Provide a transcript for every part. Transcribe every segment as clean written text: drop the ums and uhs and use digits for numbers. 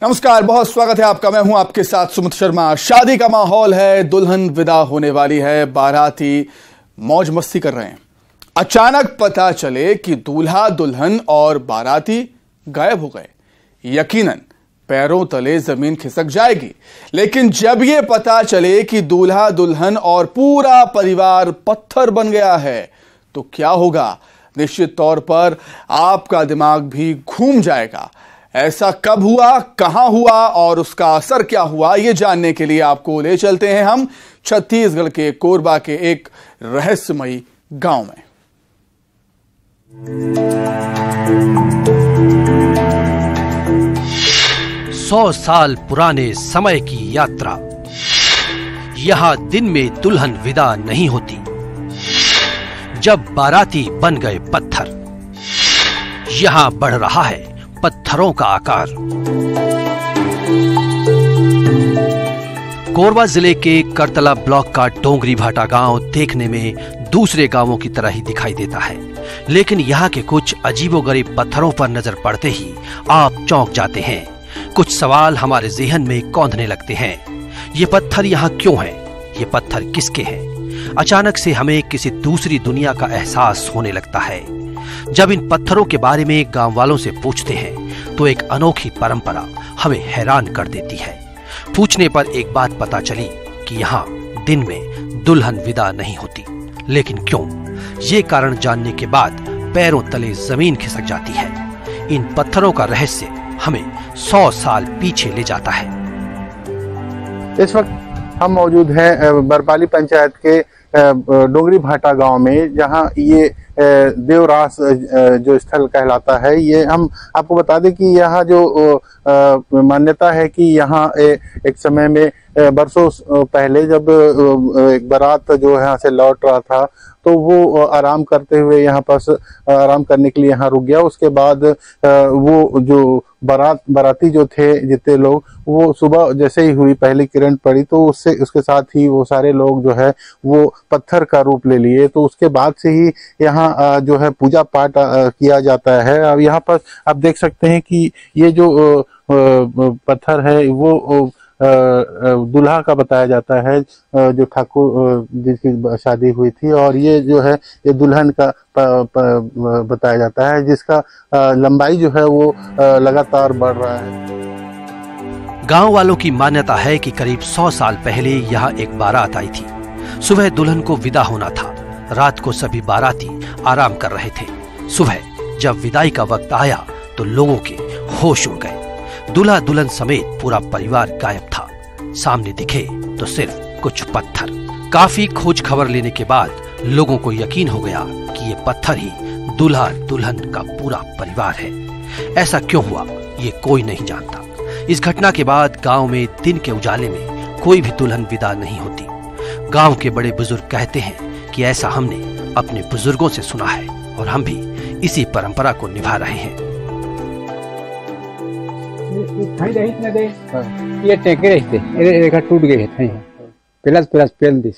नमस्कार, बहुत स्वागत है आपका। मैं हूं आपके साथ सुमित शर्मा। शादी का माहौल है, दुल्हन विदा होने वाली है, बाराती मौज मस्ती कर रहे हैं। अचानक पता चले कि दूल्हा दुल्हन और बाराती गायब हो गए। यकीनन पैरों तले जमीन खिसक जाएगी, लेकिन जब यह पता चले कि दूल्हा दुल्हन और पूरा परिवार पत्थर बन गया है तो क्या होगा? निश्चित तौर पर आपका दिमाग भी घूम जाएगा। ऐसा कब हुआ, कहां हुआ और उसका असर क्या हुआ, यह जानने के लिए आपको ले चलते हैं हम छत्तीसगढ़ के कोरबा के एक रहस्यमयी गांव में। 100 साल पुराने समय की यात्रा। यहां दिन में दुल्हन विदा नहीं होती, जब बाराती बन गए पत्थर। यहां बढ़ रहा है पत्थरों का आकार। कोरबा जिले के करतला ब्लॉक का डोंगरी भाटा गांव देखने में दूसरे गांवों की तरह ही दिखाई देता है, लेकिन यहाँ के कुछ अजीबोगरीब पत्थरों पर नजर पड़ते ही आप चौंक जाते हैं। कुछ सवाल हमारे ज़हन में कौंधने लगते हैं। ये पत्थर यहाँ क्यों हैं? ये पत्थर किसके हैं? अचानक से हमें किसी दूसरी दुनिया का एहसास होने लगता है। जब इन पत्थरों के बारे में गांव वालों से पूछते हैं तो एक अनोखी परंपरा हमें हैरान कर देती है। पूछने पर एक बात पता चली कि यहाँ दिन में दुल्हन विदा नहीं होती, लेकिन क्यों? ये कारण जानने के बाद पैरों तले जमीन खिसक जाती है। इन पत्थरों का रहस्य हमें 100 साल पीछे ले जाता है। इस वक्त हम मौजूद हैं बरपाली पंचायत के डोंगरी भाटा गांव में, जहां ये देवरास जो स्थल कहलाता है। ये हम आपको बता दें कि यहाँ जो मान्यता है कि यहाँ एक समय में बरसों पहले जब एक बारात जो यहाँ से लौट रहा था तो वो आराम करते हुए यहाँ पास आराम करने के लिए यहाँ रुक गया। उसके बाद वो जो बाराती जो थे जितने लोग, वो सुबह जैसे ही हुई पहली किरण पड़ी तो उसके साथ ही वो सारे लोग जो है वो पत्थर का रूप ले लिए। तो उसके बाद से ही यहाँ जो है पूजा पाठ किया जाता है। अब यहाँ पर आप देख सकते हैं कि ये जो पत्थर है वो दूल्हा का बताया जाता है, जो ठाकुर जिसकी शादी हुई थी, और ये जो है ये दुल्हन का बताया जाता है, जिसका लंबाई जो है वो लगातार बढ़ रहा है। गांव वालों की मान्यता है कि करीब 100 साल पहले यहाँ एक बारात आई थी। सुबह दुल्हन को विदा होना था। रात को सभी बाराती आराम कर रहे थे। सुबह जब विदाई का वक्त आया तो लोगों के होश उड़ गए। दूल्हा दुल्हन समेत पूरा परिवार गायब था। सामने दिखे तो सिर्फ कुछ पत्थर। काफी खोज खबर लेने के बाद लोगों को यकीन हो गया कि ये पत्थर ही दूल्हा दुल्हन का पूरा परिवार है। ऐसा क्यों हुआ ये कोई नहीं जानता। इस घटना के बाद गांव में दिन के उजाले में कोई भी दुल्हन विदा नहीं होती। गांव के बड़े बुजुर्ग कहते हैं कि ऐसा हमने अपने बुजुर्गों से सुना है और हम भी इसी परंपरा को निभा रहे हैं। ये टेके रहते, ये देखा टूट गए थे। प्लस प्लस पेल दिस,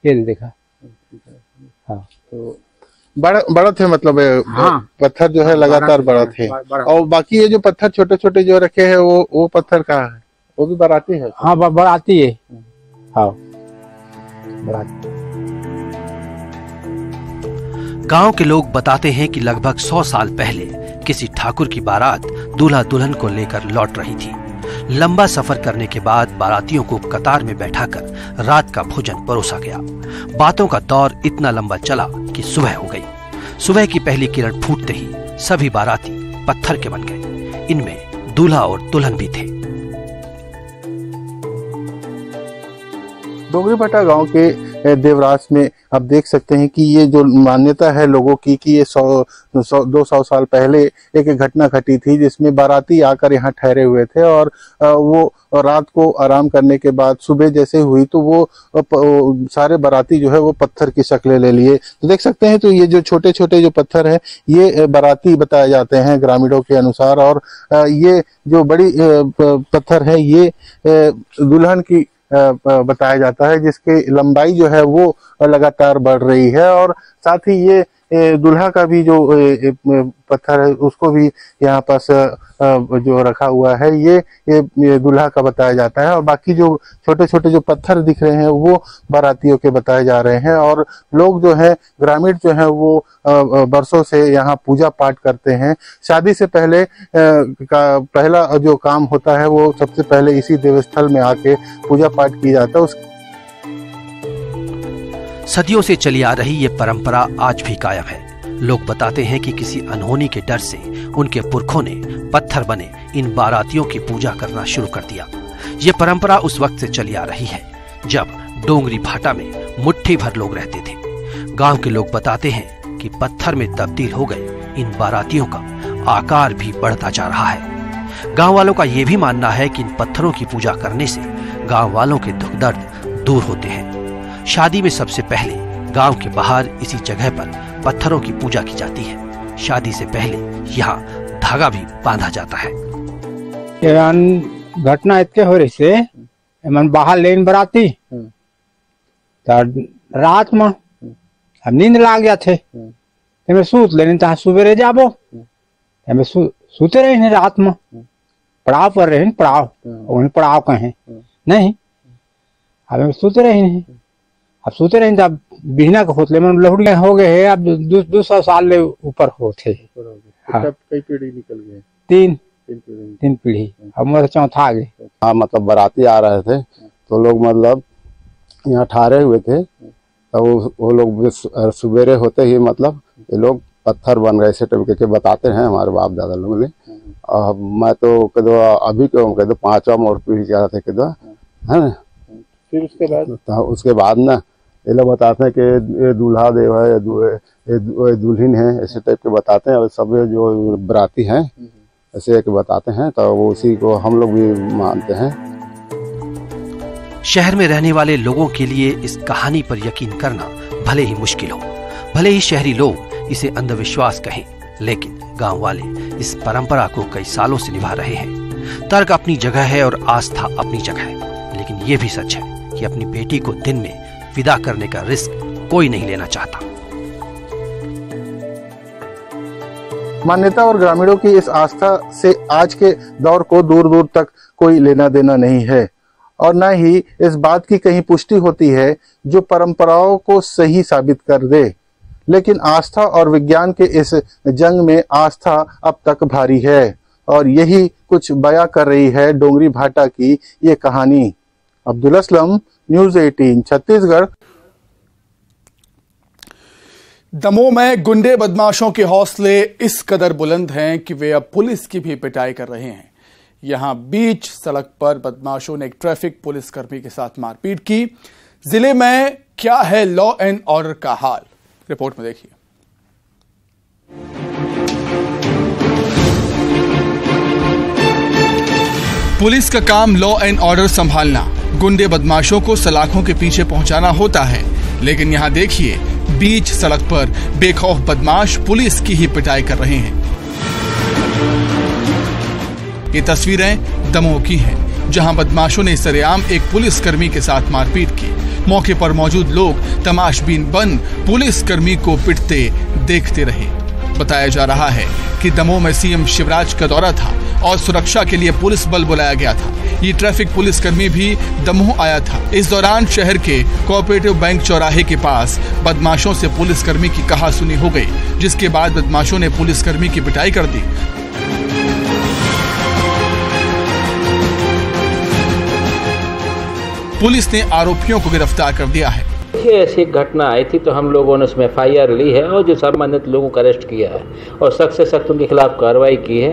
ये देखा। हाँ, तो बड़ा थे, मतलब हाँ, पत्थर जो है लगातार बड़ा थे। और बाकी ये जो पत्थर छोटे छोटे जो रखे हैं वो पत्थर कहाँ है? वो भी बाराती है? हाँ, बाराती है। हाँ, बाराती। गांव के लोग बताते हैं कि लगभग 100 साल पहले किसी ठाकुर की बारात दूल्हा दुल्हन को लेकर लौट रही थी। लंबा सफर करने के बाद बारातियों को कतार में बैठाकर रात का भोजन परोसा गया। बातों का दौर इतना लंबा चला कि सुबह हो गई। सुबह की पहली किरण फूटते ही सभी बाराती पत्थर के बन गए। इनमें दूल्हा और दुल्हन भी थे। डोंगरी भाटा गांव के देवरास में आप देख सकते हैं कि ये जो मान्यता है लोगों की कि ये 200 साल पहले एक घटना घटी थी, जिसमें बाराती आकर यहाँ ठहरे हुए थे और वो रात को आराम करने के बाद सुबह जैसे हुई तो वो सारे बाराती जो है वो पत्थर की शक्लें ले लिए। तो देख सकते हैं, तो ये जो छोटे छोटे जो पत्थर हैं ये बाराती बताए जाते हैं ग्रामीणों के अनुसार, और ये जो बड़ी पत्थर है ये दुल्हन की बताया जाता है, जिसकी लंबाई जो है वो लगातार बढ़ रही है। और साथ ही ये दूल्हा का भी जो पत्थर है उसको भी यहाँ पास जो रखा हुआ है, ये दूल्हा का बताया जाता है। और बाकी जो छोटे छोटे जो पत्थर दिख रहे हैं वो बारातियों के बताए जा रहे हैं। और लोग जो है ग्रामीण जो है वो बरसों से यहाँ पूजा पाठ करते हैं। शादी से पहले का पहला जो काम होता है वो सबसे पहले इसी देवस्थल में आके पूजा पाठ की जाता है। सदियों से चली आ रही ये परंपरा आज भी कायम है। लोग बताते हैं कि किसी अनहोनी के डर से उनके पुरखों ने पत्थर बने इन बारातियों की पूजा करना शुरू कर दिया। ये परंपरा उस वक्त से चली आ रही है जब डोंगरी भाटा में मुट्ठी भर लोग रहते थे। गांव के लोग बताते हैं कि पत्थर में तब्दील हो गए इन बारातियों का आकार भी बढ़ता जा रहा है। गांव वालों का यह भी मानना है कि इन पत्थरों की पूजा करने से गांव वालों के दुख दर्द दूर होते हैं। शादी में सबसे पहले गांव के बाहर इसी जगह पर पत्थरों की पूजा की जाती है। शादी से पहले यहाँ धागा भी बांधा जाता है। घटना इतने हो रही से मन बाहर लेन बराती रात में हम नींद लाग गया थे, मैं सूत लेने तहाँ सुबेरे जाबो, मैं सूते रहे रात में पड़ाव पर रहे पड़ाव कहे नहीं, अब सूते रहे अब सूते रहे तब बिहना के होतले में लहुड़िया हो गए है। अब 200 साल ले ऊपर होते। हाँ। कई पीढ़ी निकल गए? तीन पीढ़ी। अब मेरा चौथा आ गए। हाँ, मतलब बाराती आ रहे थे तो लोग मतलब यहाँ ठहरे हुए थे, तो वो लोग सुबेरे होते ही मतलब ये लोग पत्थर बन गए ऐसे टाइप के बताते हैं हमारे बाप दादा लोग ने। और मैं तो कह दो अभी क्यों कह दो 5वां और पीढ़ी जा रहे थे कह दो है ना। फिर उसके बाद ना ये लोग बताते हैं कि ये दूल्हा देव है, ये दुल्हन है, ऐसे टाइप के बताते हैं। और सब जो बराती हैं ऐसे एक बताते हैं, तो वो उसी को हम लोग भी मानते हैं। शहर में रहने वाले लोगों के लिए इस कहानी पर यकीन करना भले ही मुश्किल हो, भले ही शहरी लोग इसे अंधविश्वास कहें, लेकिन गांव वाले इस परंपरा को कई सालों से निभा रहे हैं। तर्क अपनी जगह है और आस्था अपनी जगह है, लेकिन ये भी सच है कि अपनी बेटी को दिन में विदा करने का रिस्क कोई नहीं लेना चाहता। मान्यता और ग्रामीणों की इस आस्था से आज के दौर को दूर दूर तक कोई लेना देना नहीं है, और न ही इस बात की कहीं पुष्टि होती है जो परंपराओं को सही साबित कर दे। लेकिन आस्था और विज्ञान के इस जंग में आस्था अब तक भारी है, और यही कुछ बयां कर रही है डोंगरी भाटा की ये कहानी। अब्दुल असलम, न्यूज़ 18 छत्तीसगढ़। दमोह में गुंडे बदमाशों के हौसले इस कदर बुलंद हैं कि वे अब पुलिस की भी पिटाई कर रहे हैं। यहां बीच सड़क पर बदमाशों ने एक ट्रैफिक पुलिसकर्मी के साथ मारपीट की। जिले में क्या है लॉ एंड ऑर्डर का हाल, रिपोर्ट में देखिए। पुलिस का काम लॉ एंड ऑर्डर संभालना, गुंडे बदमाशों को सलाखों के पीछे पहुंचाना होता है, लेकिन यहां देखिए बीच सड़क पर बेखौफ बदमाश पुलिस की ही पिटाई कर रहे हैं। ये तस्वीरें दमोह की हैं, जहां बदमाशों ने सरेआम एक पुलिसकर्मी के साथ मारपीट की। मौके पर मौजूद लोग तमाशबीन बन पुलिसकर्मी को पिटते देखते रहे। बताया जा रहा है कि दमोह में सीएम शिवराज का दौरा था और सुरक्षा के लिए पुलिस बल बुलाया गया था। ये ट्रैफिक पुलिसकर्मी भी दमोह आया था। इस दौरान शहर के कोऑपरेटिव बैंक चौराहे के पास बदमाशों से पुलिसकर्मी की कहासुनी हो गई, जिसके बाद बदमाशों ने पुलिसकर्मी की पिटाई कर दी। पुलिस ने आरोपियों को गिरफ्तार कर दिया है। ऐसी घटना आई थी तो हम लोगों ने उसमें FIR ली है और जो संबंधित लोगों को अरेस्ट किया है और सख्त से सख्त उनके खिलाफ कार्रवाई की है,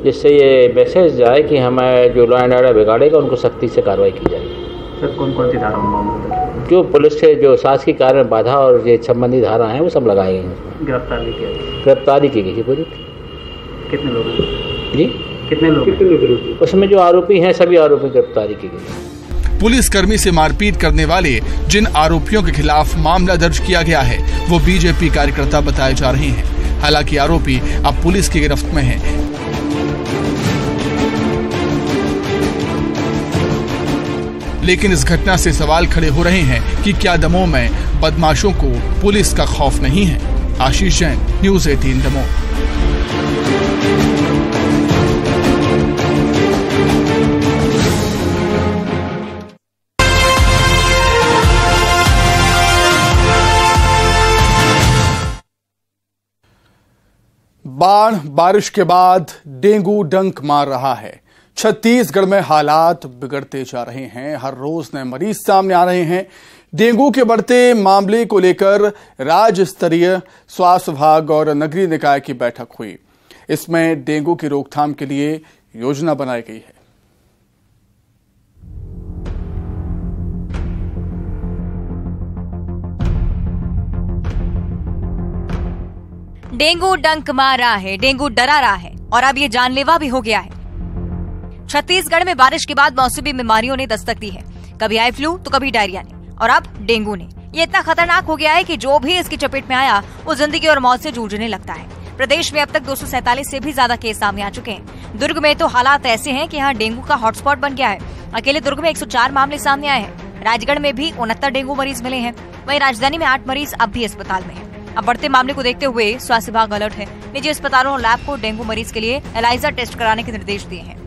जिससे ये मैसेज जाए कि हमारे जो लॉ एंड ऑर्डर बिगाड़ेगा उनको सख्ती से कार्रवाई की जाएगी। सर कौन कौन सी धाराओं जो पुलिस से जो शासकीय कार्य में बाधा और ये संबंधी धारा हैं वो सब लगाई गई। गिरफ्तारी की गई थी पूरी। कितने लोग जी? कितने लोग? उसमें जो आरोपी हैं सभी आरोपी गिरफ्तारी की गई। पुलिसकर्मी से मारपीट करने वाले जिन आरोपियों के खिलाफ मामला दर्ज किया गया है वो बीजेपी कार्यकर्ता बताए जा रहे हैं। हालांकि आरोपी अब पुलिस की गिरफ्त में हैं। लेकिन इस घटना से सवाल खड़े हो रहे हैं कि क्या दमोह में बदमाशों को पुलिस का खौफ नहीं है? आशीष जैन, न्यूज 18 दमोह। बाढ़ बारिश के बाद डेंगू डंक मार रहा है। छत्तीसगढ़ में हालात बिगड़ते जा रहे हैं। हर रोज नए मरीज सामने आ रहे हैं। डेंगू के बढ़ते मामले को लेकर राज्य स्तरीय स्वास्थ्य विभाग और नगरीय निकाय की बैठक हुई। इसमें डेंगू की रोकथाम के लिए योजना बनाई गई है। डेंगू डंक मार रहा है, डेंगू डरा रहा है और अब ये जानलेवा भी हो गया है। छत्तीसगढ़ में बारिश के बाद मौसमी बीमारियों ने दस्तक दी है। कभी आई फ्लू तो कभी डायरिया ने और अब डेंगू ने। ये इतना खतरनाक हो गया है कि जो भी इसकी चपेट में आया वो जिंदगी और मौत से जूझने लगता है। प्रदेश में अब तक 247 से भी ज्यादा केस सामने आ चुके हैं। दुर्ग में तो हालात ऐसे हैं कि यहाँ डेंगू का हॉटस्पॉट बन गया है। अकेले दुर्ग में 104 मामले सामने आए हैं। राजगढ़ में भी 69 डेंगू मरीज मिले हैं। वहीं राजधानी में 8 मरीज अब भी अस्पताल में है। अब बढ़ते मामले को देखते हुए स्वास्थ्य विभाग अलर्ट है। निजी अस्पतालों और लैब को डेंगू मरीज के लिए एलाइजा टेस्ट कराने के निर्देश दिए हैं।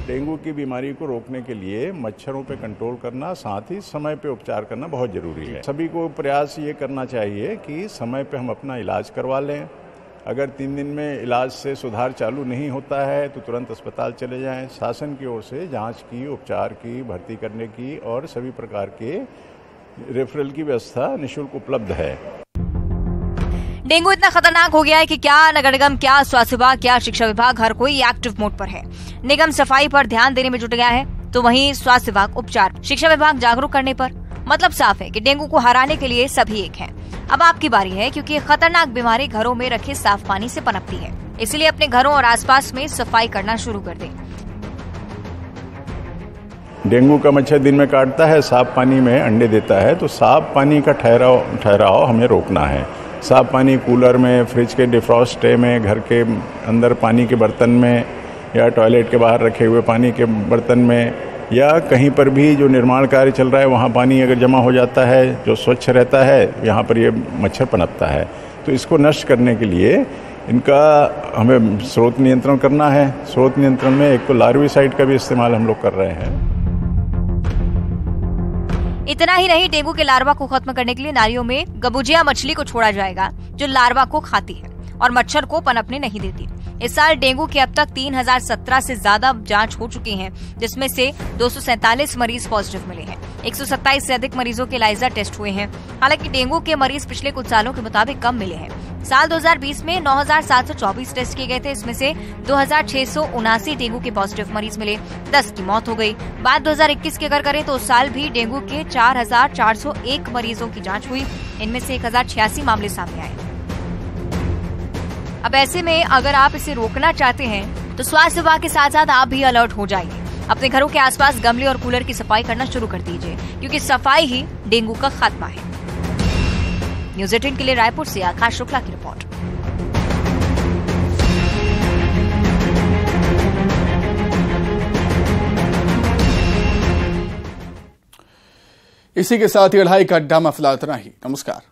डेंगू की बीमारी को रोकने के लिए मच्छरों पे कंट्रोल करना, साथ ही समय पे उपचार करना बहुत जरूरी है। सभी को प्रयास ये करना चाहिए कि समय पे हम अपना इलाज करवा लें। अगर 3 दिन में इलाज से सुधार चालू नहीं होता है तो तुरंत अस्पताल चले जाएं। शासन की ओर से जांच की, उपचार की, भर्ती करने की और सभी प्रकार के रेफरल की व्यवस्था निःशुल्क उपलब्ध है। डेंगू इतना खतरनाक हो गया है कि क्या नगर निगम, क्या स्वास्थ्य विभाग, क्या शिक्षा विभाग, हर कोई एक्टिव मोड पर है। निगम सफाई पर ध्यान देने में जुट गया है तो वहीं स्वास्थ्य विभाग उपचार, शिक्षा विभाग जागरूक करने पर। मतलब साफ है कि डेंगू को हराने के लिए सभी एक हैं। अब आपकी बारी है, क्योंकि ये खतरनाक बीमारी घरों में रखे साफ पानी से पनपती है। इसलिए अपने घरों और आसपास में सफाई करना शुरू कर दें। डेंगू का मच्छर दिन में काटता है, साफ पानी में अंडे देता है, तो साफ पानी का ठहराव हमें रोकना है। साफ पानी कूलर में, फ्रिज के डिफ्रॉस्ट ट्रे में, घर के अंदर पानी के बर्तन में या टॉयलेट के बाहर रखे हुए पानी के बर्तन में या कहीं पर भी जो निर्माण कार्य चल रहा है वहाँ पानी अगर जमा हो जाता है, जो स्वच्छ रहता है, यहाँ पर ये मच्छर पनपता है। तो इसको नष्ट करने के लिए इनका हमें स्रोत नियंत्रण करना है। स्रोत नियंत्रण में एक तो लार्विसाइड का भी इस्तेमाल हम लोग कर रहे हैं। इतना ही नहीं, डेंगू के लार्वा को खत्म करने के लिए नालियों में गबूजिया मछली को छोड़ा जाएगा जो लार्वा को खाती है और मच्छर को पनपने नहीं देती। इस साल डेंगू के अब तक 3017 से ज्यादा जांच हो चुकी हैं, जिसमें से 247 मरीज पॉजिटिव मिले हैं। 127 से अधिक मरीजों के एलाइजा टेस्ट हुए हैं। हालांकि डेंगू के मरीज पिछले कुछ सालों के मुताबिक कम मिले हैं। साल 2020 में 9724 टेस्ट किए गए थे। इसमें से 2679 डेंगू के पॉजिटिव मरीज मिले, 10 की मौत हो गई। बात 2021 की अगर करें तो उस साल भी डेंगू के 4401 मरीजों की जांच हुई। इनमें से 1086 मामले सामने आए। अब ऐसे में अगर आप इसे रोकना चाहते हैं तो स्वास्थ्य विभाग के साथ साथ आप भी अलर्ट हो जाइए। अपने घरों के आसपास गमले और कूलर की सफाई करना शुरू कर दीजिए, क्योंकि सफाई ही डेंगू का खात्मा है। न्यूज 18 के लिए रायपुर से आकाश शुक्ला की रिपोर्ट। इसी के साथ ये 2:30 का अड्डा मफला इतना ही। नमस्कार।